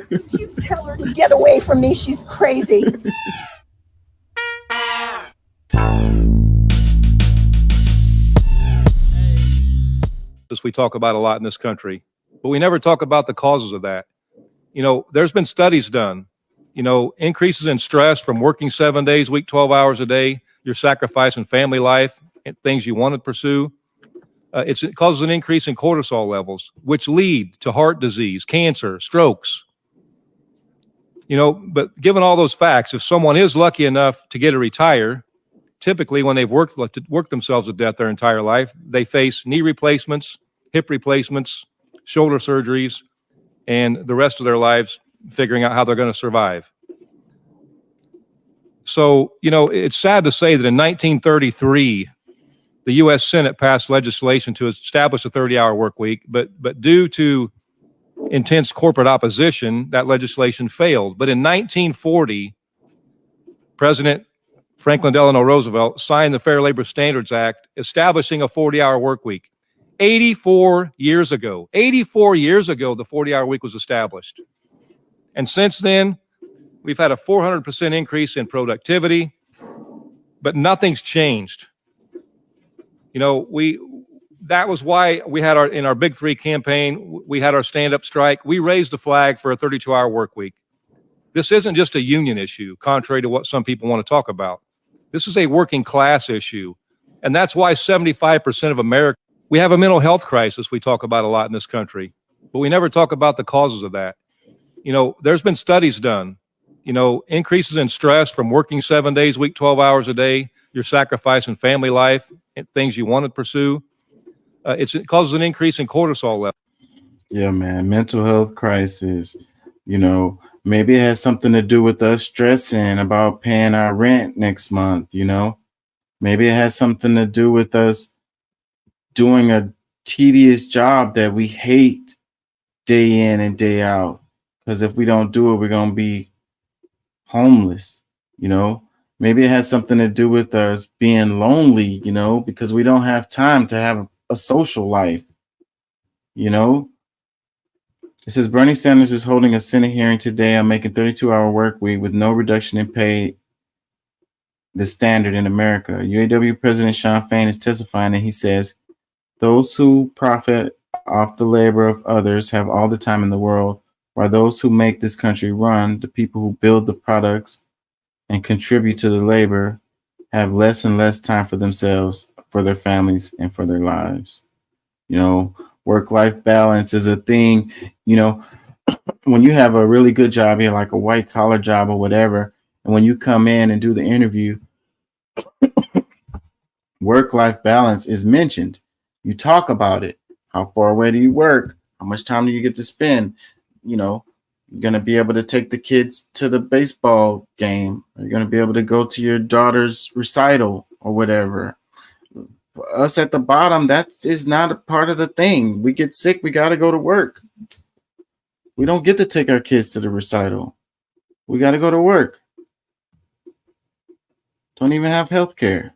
You tell her to get away from me. She's crazy. This we talk about a lot in this country, but we never talk about the causes of that. There's been studies done, increases in stress from working 7 days a week, 12 hours a day, you're sacrificing family life and things you want to pursue. It causes an increase in cortisol levels, which lead to heart disease, cancer, strokes. But given all those facts, if someone is lucky enough to get to retire, typically when they've worked themselves to death their entire life, they face knee replacements, hip replacements, shoulder surgeries, and the rest of their lives figuring out how they're going to survive. So, it's sad to say that in 1933, the U.S. Senate passed legislation to establish a 30-hour work week, but due to intense corporate opposition, that legislation failed. But in 1940, President Franklin Delano Roosevelt signed the Fair Labor Standards Act, establishing a 40-hour work week. 84 years ago, the 40-hour week was established. And since then, we've had a 400% increase in productivity, but nothing's changed. That was why we had in our Big Three campaign, we had our stand-up strike. We raised the flag for a 32-hour work week. This isn't just a union issue, contrary to what some people want to talk about. This is a working class issue. And that's why 75% of America, we have a mental health crisis we talk about a lot in this country, but we never talk about the causes of that. There's been studies done, increases in stress from working 7 days a week, 12 hours a day, you're sacrificing family life and things you want to pursue. It causes an increase in cortisol level. Yeah, man. Mental health crisis, maybe it has something to do with us stressing about paying our rent next month, maybe it has something to do with us doing a tedious job that we hate day in and day out. Because if we don't do it, we're going to be homeless, maybe it has something to do with us being lonely, because we don't have time to have a social life, It says Bernie Sanders is holding a Senate hearing today on making 32-hour work week with no reduction in pay the standard in America. UAW President Shawn Fain is testifying, and he says, those who profit off the labor of others have all the time in the world, while those who make this country run, the people who build the products and contribute to the labor, have less and less time for themselves, for their families, and for their lives. Work-life balance is a thing, when you have a really good job here, like a white collar job or whatever, and when you come in and do the interview, work-life balance is mentioned. You talk about it. How far away do you work? How much time do you get to spend? You're going to be able to take the kids to the baseball game. You're going to be able to go to your daughter's recital or whatever. For us at the bottom, that is not a part of the thing. We get sick, we got to go to work. We don't get to take our kids to the recital. We got to go to work. Don't even have health care.